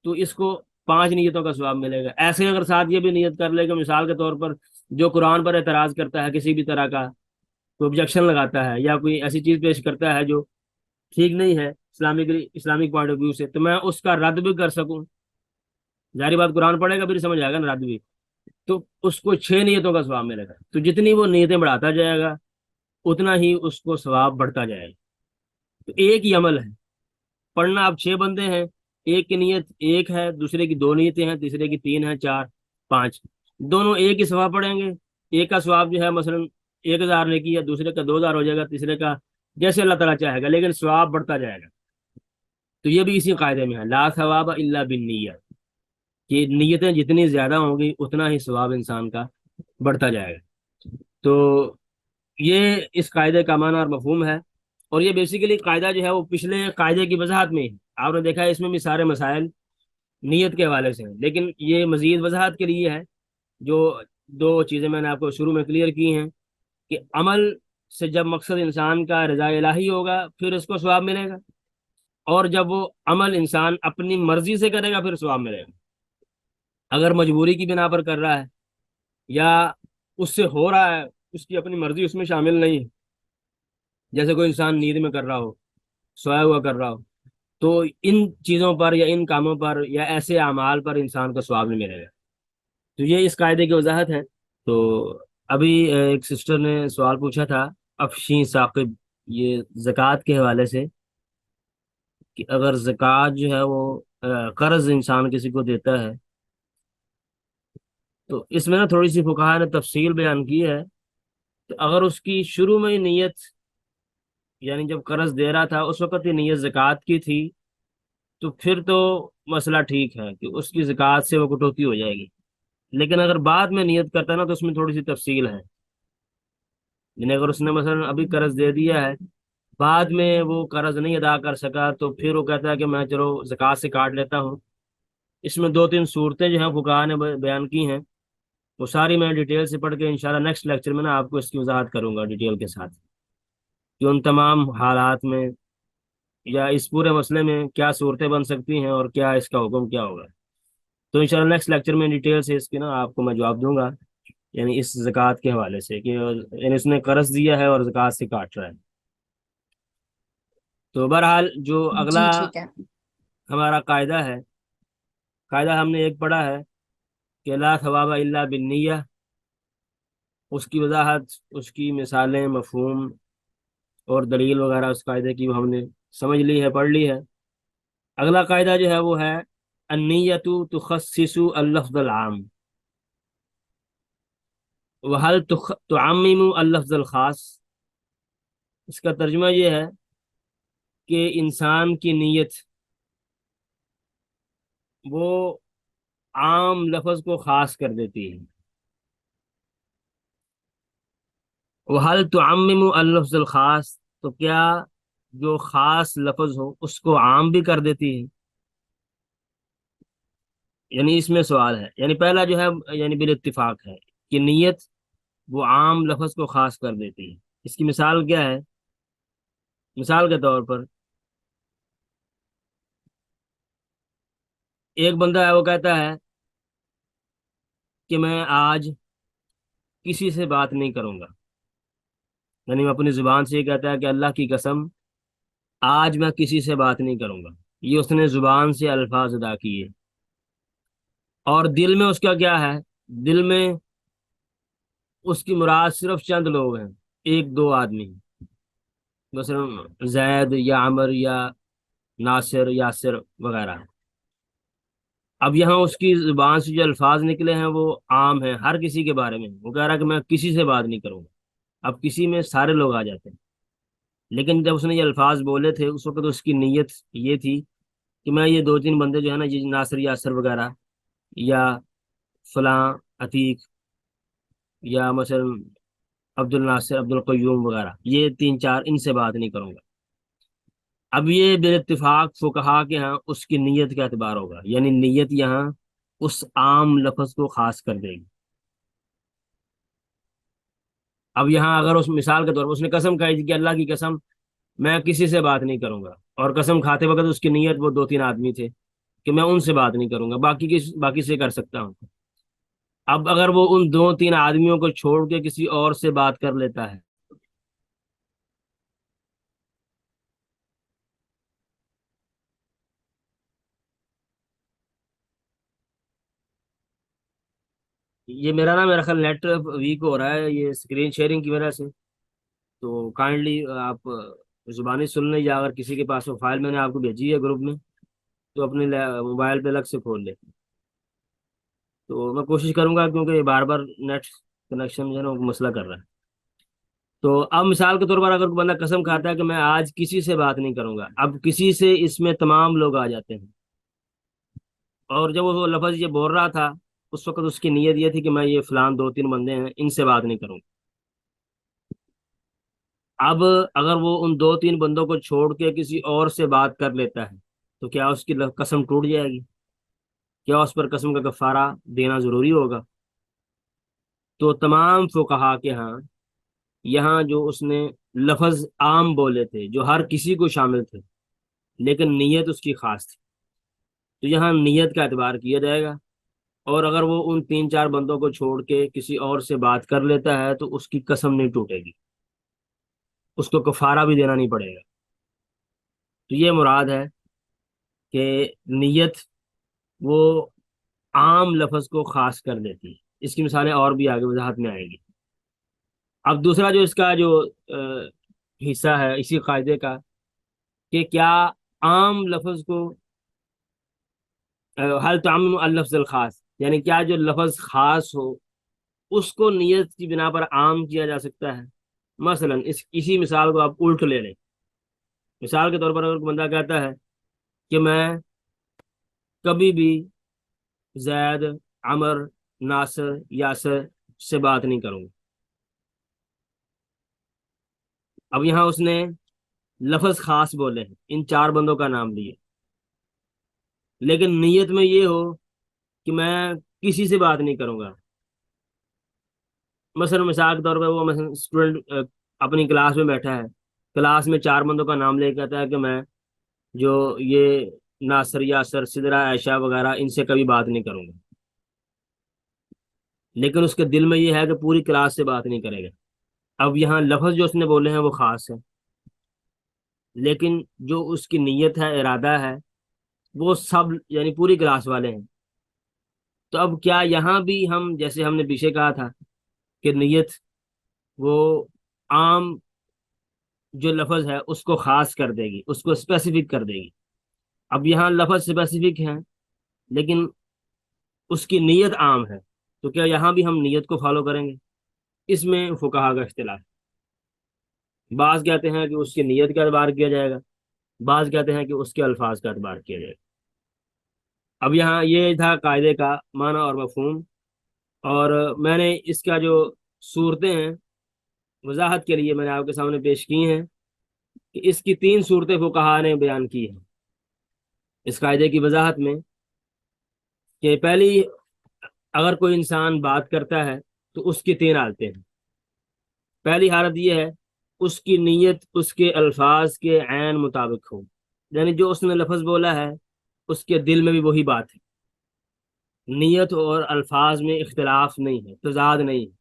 تو اس کو 5 نیتوں کا ثواب ملے گا۔ ایسے اگر ساتھ یہ بھی نیت کر لے کہ مثال کے طور پر جو قرآن پر اعتراض کرتا ہے، کسی بھی طرح کا کوئی آبجیکشن لگاتا ہے یا کوئی ایسی چیز پیش کرتا ہے جو ٹھیک نہیں ہے اسلامک پوائنٹ آف ویو سے، تو میں اس کا رد بھی کر سکوں، ظاہری بات قرآن پڑھے گا پھر سمجھ آئے گا نا رد بھی، تو اس کو 6 نیتوں کا ثواب ملے گا۔ تو جتنی وہ نیتیں بڑھاتا جائے گا اتنا ہی اس کو ثواب بڑھتا جائے گا۔ تو ایک ہی عمل ہے پڑھنا، اب 6 بندے ہیں، ایک کی نیت ایک ہے، دوسرے کی 2 نیتیں ہیں، تیسرے کی 3 ہیں، 4 5، دونوں ایک ہی ثواب پڑھیں گے۔ ایک کا ثواب جو ہے مثلا 1000 نیکی ہے، دوسرے کا 2000 ہو جائے گا، تیسرے کا جیسے اللہ تعالیٰ چاہے گا، لیکن ثواب بڑھتا جائے گا۔ تو یہ بھی اسی قاعدے میں ہے، لا ثواب الا بالنیہ، کہ نیتیں جتنی زیادہ ہوں گی اتنا ہی ثواب انسان کا بڑھتا جائے گا۔ تو یہ اس قاعدے کا معنی اور مفہوم ہے۔ اور یہ بیسیکلی قاعدہ جو ہے وہ پچھلے قاعدے کی وضاحت میں ہے، آپ نے دیکھا ہے اس میں بھی سارے مسائل نیت کے حوالے سے ہیں، لیکن یہ مزید وضاحت کے لیے ہے۔ جو دو چیزیں میں نے آپ کو شروع میں کلیئر کی ہیں کہ عمل سے جب مقصد انسان کا رضا الہی ہوگا پھر اس کو ثواب ملے گا، اور جب وہ عمل انسان اپنی مرضی سے کرے گا پھر ثواب ملے گا۔ اگر مجبوری کی بنا پر کر رہا ہے یا اس سے ہو رہا ہے، اس کی اپنی مرضی اس میں شامل نہیں ہے، جیسے کوئی انسان نیند میں کر رہا ہو، سویا ہوا کر رہا ہو، تو ان چیزوں پر یا ان کاموں پر یا ایسے اعمال پر انسان کو ثواب نہیں ملے گا۔ تو یہ اس قاعدے کی وضاحت ہے۔ تو ابھی ایک سسٹر نے سوال پوچھا تھا، افشیں ثاقب، یہ زکوٰۃ کے حوالے سے، کہ اگر زکوٰۃ جو ہے وہ قرض انسان کسی کو دیتا ہے، تو اس میں نا تھوڑی سی فقہا نے تفصیل بیان کی ہے کہ اگر اس کی شروع میں ہی نیت، یعنی جب قرض دے رہا تھا اس وقت ہی نیت زکوٰۃ کی تھی، تو پھر تو مسئلہ ٹھیک ہے کہ اس کی زکوٰۃ سے وہ کٹوتی ہو جائے گی۔ لیکن اگر بعد میں نیت کرتا ہے نا تو اس میں تھوڑی سی تفصیل ہے، یعنی اگر اس نے مثلا ابھی قرض دے دیا ہے، بعد میں وہ قرض نہیں ادا کر سکا، تو پھر وہ کہتا ہے کہ میں چلو زکوٰۃ سے کاٹ لیتا ہوں۔ اس میں دو تین صورتیں جو ہیں فقہا نے بیان کی ہیں، وہ ساری میں ڈیٹیل سے پڑھ کے انشاءاللہ نیکسٹ لیکچر میں نا آپ کو اس کی وضاحت کروں گا ڈیٹیل کے ساتھ، کہ ان تمام حالات میں یا اس پورے مسئلے میں کیا صورتیں بن سکتی ہیں اور کیا اس کا حکم کیا ہوگا۔ تو انشاءاللہ نیکسٹ لیکچر میں ڈیٹیل سے اس کی نا آپ کو میں جواب دوں گا، یعنی اس زکوٰۃ کے حوالے سے، کہ یعنی اس نے قرض دیا ہے اور زکوٰۃ سے کاٹ رہا ہے۔ تو بہرحال جو جی اگلا ٹھیک ہے۔ ہمارا قاعدہ ہے، قاعدہ ہم نے ایک پڑھا ہے کہ لا ثواب الا بالنیہ، اس کی وضاحت، اس کی مثالیں، مفہوم اور دلیل وغیرہ اس قاعدے کی ہم نے سمجھ لی ہے، پڑھ لی ہے۔ اگلا قاعدہ جو ہے وہ ہے النیۃ تخصص اللفظ العام وهل تعمم اللفظ الخاص۔ اس کا ترجمہ یہ ہے کہ انسان کی نیت وہ عام لفظ کو خاص کر دیتی ہے۔ وهل تعمم اللفظ الخاص، تو کیا جو خاص لفظ ہو اس کو عام بھی کر دیتی ہے؟ یعنی اس میں سوال ہے، یعنی پہلا جو ہے یعنی بالاتفاق ہے کہ نیت وہ عام لفظ کو خاص کر دیتی ہے۔ اس کی مثال کیا ہے؟ مثال کے طور پر ایک بندہ ہے، وہ کہتا ہے کہ میں آج کسی سے بات نہیں کروں گا، یعنی وہ اپنی زبان سے یہ کہتا ہے کہ اللہ کی قسم آج میں کسی سے بات نہیں کروں گا، یہ اس نے زبان سے الفاظ ادا کیے، اور دل میں اس کا کیا ہے؟ دل میں اس کی مراد صرف چند لوگ ہیں، ایک دو آدمی، مثلا زید یا عمر یا ناصر، یاسر وغیرہ۔ اب یہاں اس کی زبان سے جو الفاظ نکلے ہیں وہ عام ہیں، ہر کسی کے بارے میں، وہ کہہ رہا ہے کہ میں کسی سے بات نہیں کروں گا۔ اب کسی میں سارے لوگ آ جاتے ہیں، لیکن جب اس نے یہ الفاظ بولے تھے اس وقت اس کی نیت یہ تھی کہ میں یہ دو تین بندے جو ہے نا، یہ ناصر یاسر وغیرہ یا فلاں عتیق یا مثلا عبد الناصر، عبد القیوم وغیرہ، یہ تین چار، ان سے بات نہیں کروں گا۔ اب یہ بے اتفاق فقہا کے ہاں اس کی نیت کا اعتبار ہوگا، یعنی نیت یہاں اس عام لفظ کو خاص کر دے گی۔ اب یہاں اگر اس مثال کے طور پر اس نے قسم کھائی تھی کہ اللہ کی قسم میں کسی سے بات نہیں کروں گا، اور قسم کھاتے وقت اس کی نیت وہ دو تین آدمی تھے کہ میں ان سے بات نہیں کروں گا، باقی سے کر سکتا ہوں۔ اب اگر وہ ان دو تین آدمیوں کو چھوڑ کے کسی اور سے بات کر لیتا ہے، یہ میرا خیال نیٹ ویک ہو رہا ہے یہ اسکرین شیئرنگ کی وجہ سے، تو کائنڈلی آپ زبانی سن لیں، یا اگر کسی کے پاس وہ فائل میں نے آپ کو بھیجی ہے گروپ میں تو اپنے موبائل پہ الگ سے کھول لے۔ تو میں کوشش کروں گا، کیونکہ یہ بار بار نیٹ کنیکشن جو ہے نا وہ مسئلہ کر رہا ہے۔ تو اب مثال کے طور پر اگر کوئی بندہ قسم کھاتا ہے کہ میں آج کسی سے بات نہیں کروں گا، اب کسی سے اس میں تمام لوگ آ جاتے ہیں، اور جب وہ لفظ یہ بول رہا تھا اس وقت اس کی نیت یہ تھی کہ میں یہ فلان دو تین بندے ہیں ان سے بات نہیں کروں گا۔ اب اگر وہ ان دو تین بندوں کو چھوڑ کے کسی اور سے بات کر لیتا ہے تو کیا اس کی قسم ٹوٹ جائے گی؟ کیا اس پر قسم کا کفارہ دینا ضروری ہوگا؟ تو تمام فقہا کے ہاں یہاں جو اس نے لفظ عام بولے تھے جو ہر کسی کو شامل تھے، لیکن نیت اس کی خاص تھی، تو یہاں نیت کا اعتبار کیا جائے گا۔ اور اگر وہ ان تین چار بندوں کو چھوڑ کے کسی اور سے بات کر لیتا ہے تو اس کی قسم نہیں ٹوٹے گی، اس کو کفارہ بھی دینا نہیں پڑے گا۔ تو یہ مراد ہے کہ نیت وہ عام لفظ کو خاص کر دیتی ہے۔ اس کی مثالیں اور بھی آگے وضاحت میں آئیں گی۔ اب دوسرا جو اس کا جو حصہ ہے اسی قاعدے کا، کہ کیا عام لفظ کو حل تعمیم اللفظ الخاص، یعنی کیا جو لفظ خاص ہو اس کو نیت کی بنا پر عام کیا جا سکتا ہے؟ مثلا اسی مثال کو آپ الٹ لے لیں۔ مثال کے طور پر اگر کوئی بندہ کہتا ہے کہ میں کبھی بھی زید، عمر، ناصر، یاسر سے بات نہیں کروں گا۔ اب یہاں اس نے لفظ خاص بولے ہیں، ان چار بندوں کا نام لیے، لیکن نیت میں یہ ہو کہ میں کسی سے بات نہیں کروں گا۔ مثلا مثال کے طور پر وہ مثلا اسٹوڈنٹ اپنی کلاس میں بیٹھا ہے، کلاس میں چار بندوں کا نام لے کے کہتا ہے کہ میں جو یہ ناصر، یاسر، سدرا، عائشہ وغیرہ ان سے کبھی بات نہیں کروں گا، لیکن اس کے دل میں یہ ہے کہ پوری کلاس سے بات نہیں کرے گا۔ اب یہاں لفظ جو اس نے بولے ہیں وہ خاص ہے، لیکن جو اس کی نیت ہے، ارادہ ہے، وہ سب یعنی پوری کلاس والے ہیں۔ تو اب کیا یہاں بھی ہم جیسے ہم نے پیچھے کہا تھا کہ نیت وہ عام جو لفظ ہے اس کو خاص کر دے گی، اس کو اسپیسیفک کر دے گی، اب یہاں لفظ اسپیسیفک ہے لیکن اس کی نیت عام ہے، تو کیا یہاں بھی ہم نیت کو فالو کریں گے؟ اس میں فقہا کا اختلاف ہے۔ بعض کہتے ہیں کہ اس کی نیت کا اعتبار کیا جائے گا، بعض کہتے ہیں کہ اس کے الفاظ کا اعتبار کیا جائے گا۔ اب یہاں یہ تھا قاعدے کا معنی اور مفہوم، اور میں نے اس کا جو صورتیں ہیں وضاحت کے لیے میں نے آپ کے سامنے پیش کی ہیں، کہ اس کی تین صورتیں فقہا نے بیان کی ہیں اس قاعدے کی وضاحت میں، کہ پہلی، اگر کوئی انسان بات کرتا ہے تو اس کی تین حالتیں ہیں۔ پہلی حالت یہ ہے اس کی نیت اس کے الفاظ کے عین مطابق ہو، یعنی جو اس نے لفظ بولا ہے اس کے دل میں بھی وہی بات ہے، نیت اور الفاظ میں اختلاف نہیں ہے، تضاد نہیں ہے۔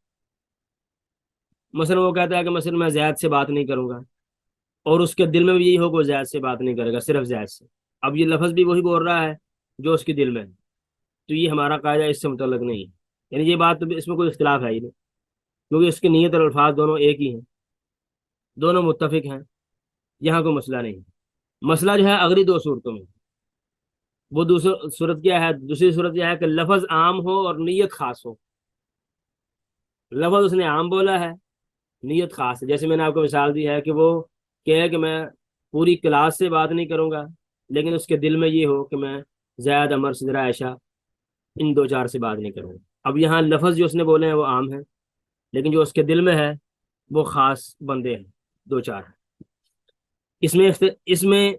مثلا وہ کہتا ہے کہ مثلا میں زید سے بات نہیں کروں گا، اور اس کے دل میں بھی یہی ہو کہ وہ زید سے بات نہیں کرے گا، صرف زید سے۔ اب یہ لفظ بھی وہی بول رہا ہے جو اس کے دل میں ہے، تو یہ ہمارا قاعدہ اس سے متعلق نہیں ہے، یعنی یہ بات تو اس میں کوئی اختلاف ہے ہی نہیں، کیونکہ اس کی نیت اور الفاظ دونوں ایک ہی ہیں، دونوں متفق ہیں، یہاں کوئی مسئلہ نہیں ہے۔ مسئلہ جو ہے اگلی دو صورتوں میں، وہ دوسری صورت کیا ہے؟ دوسری صورت یہ ہے کہ لفظ عام ہو اور نیت خاص ہو۔ لفظ اس نے عام بولا ہے، نیت خاص ہے، جیسے میں نے آپ کو مثال دی ہے کہ وہ کہے کہ میں پوری کلاس سے بات نہیں کروں گا، لیکن اس کے دل میں یہ ہو کہ میں زید، عمر، سدرا، عائشہ ان دو چار سے بات نہیں کروں گا۔ اب یہاں لفظ جو اس نے بولے ہیں وہ عام ہے، لیکن جو اس کے دل میں ہے وہ خاص بندے ہیں، دو چار ہیں۔ اس میں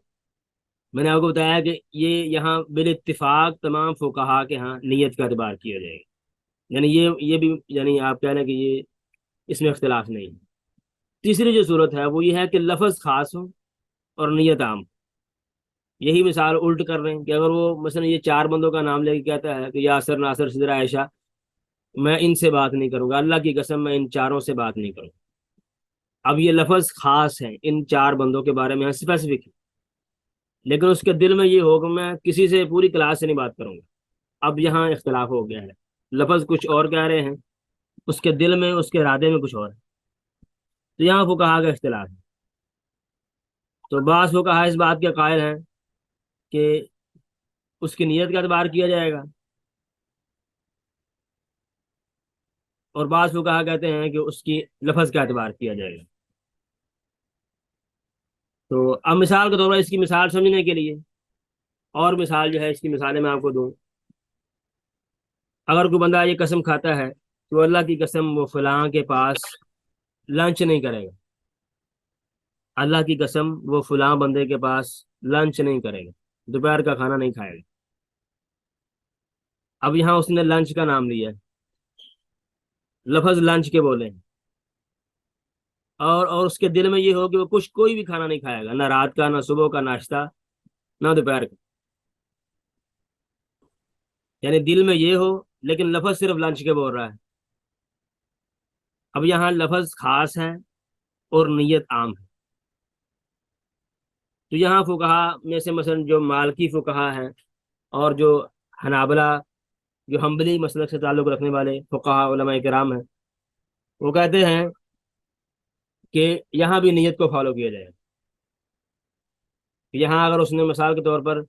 میں نے آپ کو بتایا کہ یہ یہاں بالاتفاق تمام فقہا کے ہاں نیت کا اعتبار کیا جائے گا، یعنی یہ بھی یعنی آپ کہہ رہے ہیں کہ یہ اس میں اختلاف نہیں ہے۔ تیسری جو صورت ہے وہ یہ ہے کہ لفظ خاص ہو اور نیت عام۔ یہی مثال الٹ کر رہے ہیں کہ اگر وہ مثلا یہ چار بندوں کا نام لے کے کہتا ہے کہ یاسر، ناصر، سدرا، عائشہ، میں ان سے بات نہیں کروں گا، اللہ کی قسم میں ان چاروں سے بات نہیں کروں گا۔ اب یہ لفظ خاص ہے، ان چار بندوں کے بارے میں اسپیسیفک ہے، لیکن اس کے دل میں یہ ہوگا میں کسی سے پوری کلاس سے نہیں بات کروں گا۔ اب یہاں اختلاف ہو گیا ہے، لفظ کچھ اور کہہ رہے ہیں، اس کے دل میں، اس کے ارادے میں کچھ اور ہے، تو یہاں فقہا کا اختلاف ہے۔ تو بعض فقہا اس بات کے قائل ہیں کہ اس کی نیت کا اعتبار کیا جائے گا، اور بعض فقہا کہتے ہیں کہ اس کی لفظ کا اعتبار کیا جائے گا۔ تو اب مثال کے طور پر اس کی مثال سمجھنے کے لیے اور مثال جو ہے اس کی مثالیں میں آپ کو دوں۔ اگر کوئی بندہ یہ قسم کھاتا ہے تو اللہ کی قسم وہ فلاں کے پاس لنچ نہیں کرے گا، اللہ کی قسم وہ فلاں بندے کے پاس لنچ نہیں کرے گا، دوپہر کا کھانا نہیں کھائے گا۔ اب یہاں اس نے لنچ کا نام لیا ہے، لفظ لنچ کے بولے ہیں، اور اس کے دل میں یہ ہو کہ وہ کچھ کوئی بھی کھانا نہیں کھائے گا، نہ رات کا، نہ صبح کا ناشتہ، نہ دوپہر کا، یعنی دل میں یہ ہو لیکن لفظ صرف لنچ کے بول رہا ہے۔ اب یہاں لفظ خاص ہے اور نیت عام ہے۔ تو یہاں فقہا میں سے مثلا جو مالکی فقہا ہیں اور جو حنابلہ، جو حنبلی مسلک سے تعلق رکھنے والے فقہا علماء کرام ہیں، وہ کہتے ہیں کہ یہاں بھی نیت کو فالو کیا جائے۔ یہاں اگر اس نے مثال کے طور پر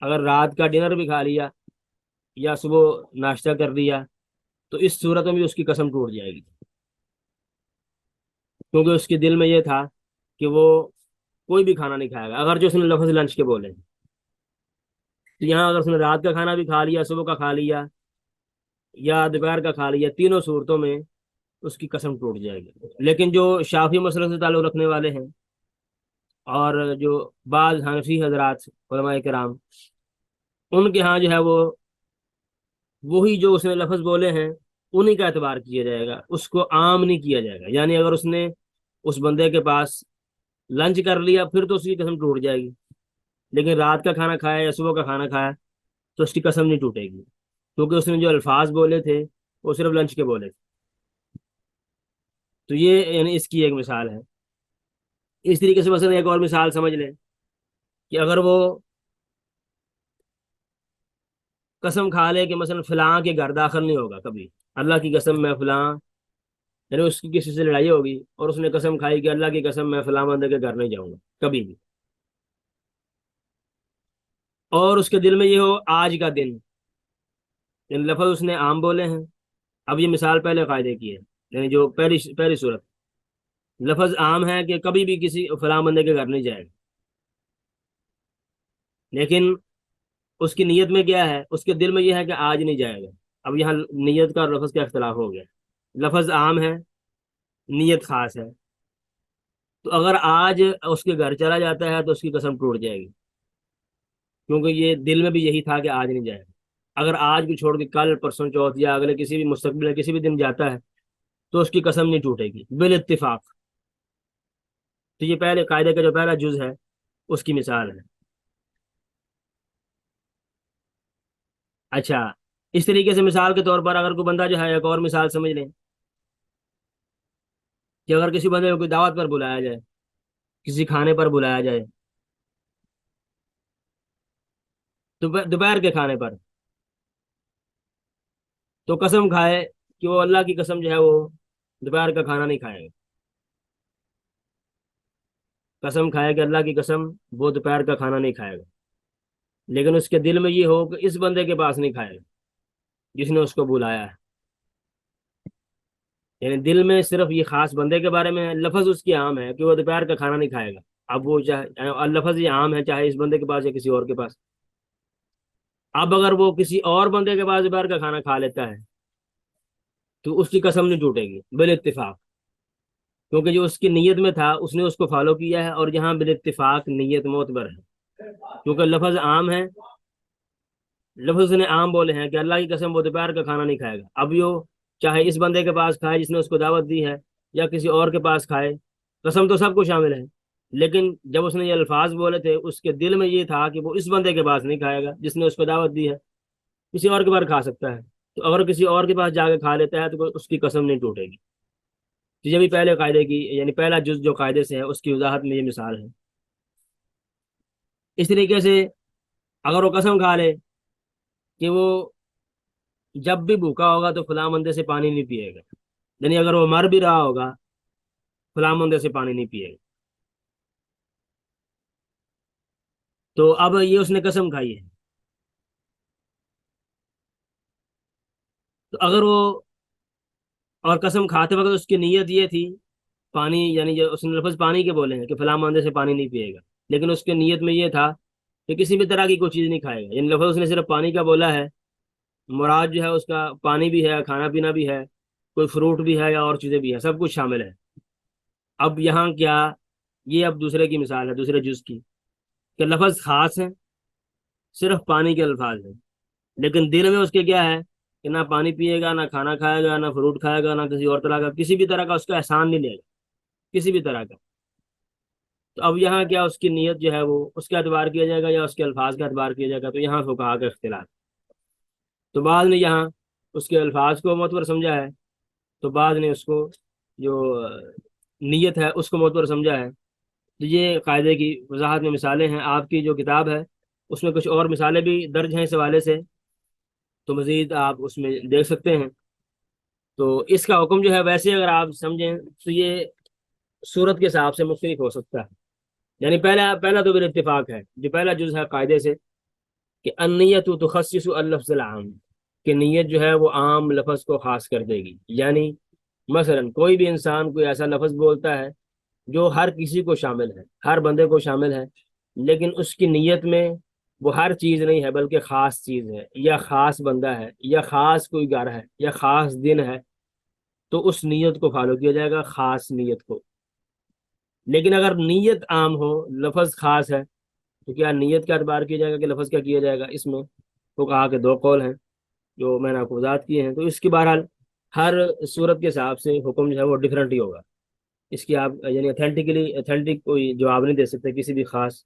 اگر رات کا ڈنر بھی کھا لیا یا صبح ناشتہ کر لیا تو اس صورت میں بھی اس کی قسم ٹوٹ جائے گی، کیونکہ اس کے دل میں یہ تھا کہ وہ کوئی بھی کھانا نہیں کھائے گا اگر جو اس نے لفظ لنچ کے بولے۔ تو یہاں اگر اس نے رات کا کھانا بھی کھا لیا، صبح کا کھا لیا یا دوپہر کا کھا لیا، تینوں صورتوں میں اس کی قسم ٹوٹ جائے گی۔ لیکن جو شافی مسلک سے تعلق رکھنے والے ہیں اور جو بعض حنفی حضرات علماء کرام، ان کے ہاں جو ہے وہ وہی جو اس نے لفظ بولے ہیں انہی کا اعتبار کیا جائے گا، اس کو عام نہیں کیا جائے گا۔ یعنی اگر اس نے اس بندے کے پاس لنچ کر لیا پھر تو اس کی قسم ٹوٹ جائے گی، لیکن رات کا کھانا کھایا یا صبح کا کھانا کھایا تو اس کی قسم نہیں ٹوٹے گی، کیونکہ اس نے جو الفاظ بولے تھے وہ صرف لنچ کے بولے تھے۔ تو یہ یعنی اس کی ایک مثال ہے۔ اس طریقے سے مثلا ایک اور مثال سمجھ لیں کہ اگر وہ قسم کھا لے کہ مثلا فلاں کے گھر داخل نہیں ہوگا کبھی، اللہ کی قسم میں فلاں، یعنی اس کی کسی سے لڑائی ہوگی اور اس نے قسم کھائی کہ اللہ کی قسم میں فلاں بندے کے گھر نہیں جاؤں گا کبھی بھی، اور اس کے دل میں یہ ہو آج کا دن، یعنی لفظ اس نے عام بولے ہیں۔ اب یہ مثال پہلے قاعدے کی ہے، یعنی جو پہلی پہلی صورت، لفظ عام ہے کہ کبھی بھی کسی فلاں بندے کے گھر نہیں جائے گا، لیکن اس کی نیت میں کیا ہے، اس کے دل میں یہ ہے کہ آج نہیں جائے گا۔ اب یہاں نیت کا اور لفظ کا اختلاف ہو گیا، لفظ عام ہے، نیت خاص ہے۔ تو اگر آج اس کے گھر چلا جاتا ہے تو اس کی قسم ٹوٹ جائے گی، کیونکہ یہ دل میں بھی یہی تھا کہ آج نہیں جائے گا۔ اگر آج کو چھوڑ کے کل، پرسوں چوتھ یا اگلے کسی بھی مستقبل میں کسی بھی دن جاتا ہے تو اس کی قسم نہیں ٹوٹے گی بالاتفاق۔ تو یہ پہلے قاعدے کا جو پہلا جز ہے اس کی مثال ہے۔ اچھا، اس طریقے سے مثال کے طور پر اگر کوئی بندہ جو ہے، ایک اور مثال سمجھ لیں کہ اگر کسی بندے کو کوئی دعوت پر بلایا جائے، کسی کھانے پر بلایا جائے، دوپہر کے کھانے پر، تو قسم کھائے کہ وہ اللہ کی قسم جو ہے وہ دوپہر کا کھانا نہیں کھائے گا، قسم کھائے کہ اللہ کی قسم وہ دوپہر کا کھانا نہیں کھائے گا، لیکن اس کے دل میں یہ ہو کہ اس بندے کے پاس نہیں کھائے گا جس نے اس کو بلایا ہے، یعنی دل میں صرف یہ خاص بندے کے بارے میں ہے، لفظ اس کی عام ہے کہ وہ دوپہر کا کھانا نہیں کھائے گا۔ اب وہ چاہے لفظ یہ عام ہے چاہے اس بندے کے پاس یا کسی اور کے پاس۔ اب اگر وہ کسی اور بندے کے پاس دوپہر کا کھانا کھا لیتا ہے تو اس کی قسم نہیں ٹوٹے گی بالاتفاق، کیونکہ جو اس کی نیت میں تھا اس نے اس کو فالو کیا ہے، اور یہاں بالاتفاق نیت معتبر ہے، کیونکہ لفظ عام ہے، لفظ نے عام بولے ہیں کہ اللہ کی قسم وہ دوپہر کا کھانا نہیں کھائے گا۔ اب یہ چاہے اس بندے کے پاس کھائے جس نے اس کو دعوت دی ہے یا کسی اور کے پاس کھائے، قسم تو سب کو شامل ہے، لیکن جب اس نے یہ الفاظ بولے تھے اس کے دل میں یہ تھا کہ وہ اس بندے کے پاس نہیں کھائے گا جس نے اس کو دعوت دی ہے، کسی اور کے پاس کھا سکتا ہے، تو اگر کسی اور کے پاس جا کے کھا لیتا ہے تو اس کی قسم نہیں ٹوٹے گی۔ تو یہ بھی پہلے قاعدے کی، یعنی پہلا جز جو قاعدے سے ہے اس کی وضاحت میں یہ مثال ہے۔ اس طریقے سے اگر وہ قسم کھا لے کہ وہ جب بھی بھوکا ہوگا تو فلاں بندے سے پانی نہیں پیے گا، یعنی اگر وہ مر بھی رہا ہوگا فلاں بندے سے پانی نہیں پیے گا، تو اب یہ اس نے قسم کھائی ہے۔ تو اگر وہ، اور قسم کھاتے وقت اس کی نیت یہ تھی پانی، یعنی جو اس نے لفظ پانی کے بولے ہیں کہ فلاں بندے سے پانی نہیں پیے گا، لیکن اس کی نیت میں یہ تھا کہ کسی بھی طرح کی کوئی چیز نہیں کھائے گا، یعنی لفظ اس نے صرف پانی کا بولا ہے، مراد جو ہے اس کا پانی بھی ہے، کھانا پینا بھی ہے، کوئی فروٹ بھی ہے یا اور چیزیں بھی ہیں، سب کچھ شامل ہے۔ اب یہاں کیا، یہ اب دوسرے کی مثال ہے، دوسرے جز کی، کہ لفظ خاص ہے، صرف پانی کے الفاظ ہیں، لیکن دل میں اس کے کیا ہے کہ نہ پانی پیے گا، نہ کھانا کھائے گا، نہ فروٹ کھائے گا، نہ کسی اور طرح کا، کسی بھی طرح کا اس کا احسان نہیں لے گا، کسی بھی طرح کا۔ تو اب یہاں کیا اس کی نیت جو ہے وہ اس کا اعتبار کیا جائے گا یا اس کے الفاظ کا اعتبار کیا جائے گا؟ تو یہاں فقہا کا اختلاف۔ تو بعض نے یہاں اس کے الفاظ کو معتبر سمجھا ہے، تو بعض نے اس کو جو نیت ہے اس کو معتبر سمجھا ہے۔ تو یہ قاعدے کی وضاحت میں مثالیں ہیں، آپ کی جو کتاب ہے اس میں کچھ اور مثالیں بھی درج ہیں اس حوالے سے، تو مزید آپ اس میں دیکھ سکتے ہیں۔ تو اس کا حکم جو ہے ویسے اگر آپ سمجھیں تو یہ صورت کے حساب سے مختلف ہو سکتا ہے۔ یعنی پہلا پہلا تو میرا اتفاق ہے، جو پہلا جز ہے قاعدے سے، کہ النیت تخصص اللفظ العام، کہ نیت جو ہے وہ عام لفظ کو خاص کر دے گی۔ یعنی مثلا کوئی بھی انسان کوئی ایسا لفظ بولتا ہے جو ہر کسی کو شامل ہے، ہر بندے کو شامل ہے، لیکن اس کی نیت میں وہ ہر چیز نہیں ہے بلکہ خاص چیز ہے، یا خاص بندہ ہے، یا خاص کوئی گھر ہے، یا خاص دن ہے، تو اس نیت کو فالو کیا جائے گا، خاص نیت کو۔ لیکن اگر نیت عام ہو، لفظ خاص ہے، تو کیا نیت کا اعتبار کیا جائے گا کہ لفظ کا کیا جائے گا؟ اس میں تو کہا کہ دو قول ہیں جو میں نے آپ کو وضاحت کیے ہیں۔ تو اس کی بہرحال ہر صورت کے حساب سے حکم جو ہے وہ ڈفرینٹ ہی ہوگا۔ اس کی آپ یعنی اتھینٹک کوئی جواب نہیں دے سکتے کسی بھی خاص،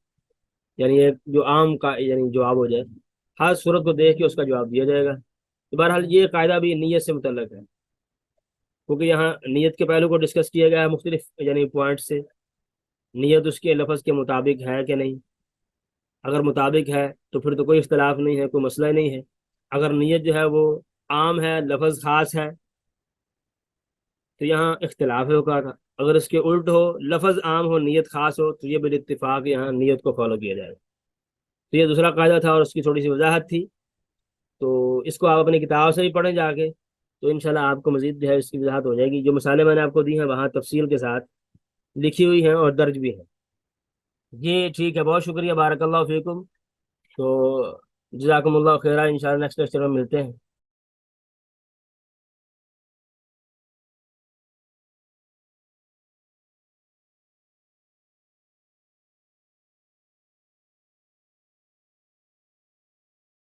یعنی ایک جو عام کا یعنی جواب ہو جائے، ہر صورت کو دیکھ کے اس کا جواب دیا جائے گا۔ تو بہرحال یہ قاعدہ بھی نیت سے متعلق ہے، کیونکہ یہاں نیت کے پہلو کو ڈسکس کیا گیا ہے مختلف یعنی پوائنٹ سے۔ نیت اس کے لفظ کے مطابق ہے کہ نہیں، اگر مطابق ہے تو پھر تو کوئی اختلاف نہیں ہے، کوئی مسئلہ نہیں ہے۔ اگر نیت جو ہے وہ عام ہے، لفظ خاص ہے، تو یہاں اختلاف ہے کا تھا۔ اگر اس کے الٹ ہو، لفظ عام ہو نیت خاص ہو، تو یہ بالاتفاق یہاں نیت کو فالو کیا جائے گا۔ تو یہ دوسرا قاعدہ تھا اور اس کی تھوڑی سی وضاحت تھی، تو اس کو آپ اپنی کتاب سے بھی پڑھیں جا کے، تو انشاءاللہ آپ کو مزید جو ہے اس کی وضاحت ہو جائے گی۔ جو مثالیں میں نے آپ کو دی ہیں وہاں تفصیل کے ساتھ لکھی ہوئی ہیں اور درج بھی ہیں۔ جی ٹھیک ہے، بہت شکریہ، بارک اللہ فیکم۔ تو جزاکم اللہ خیرہ، انشاءاللہ نیکسٹ لیکچر میں ملتے ہیں۔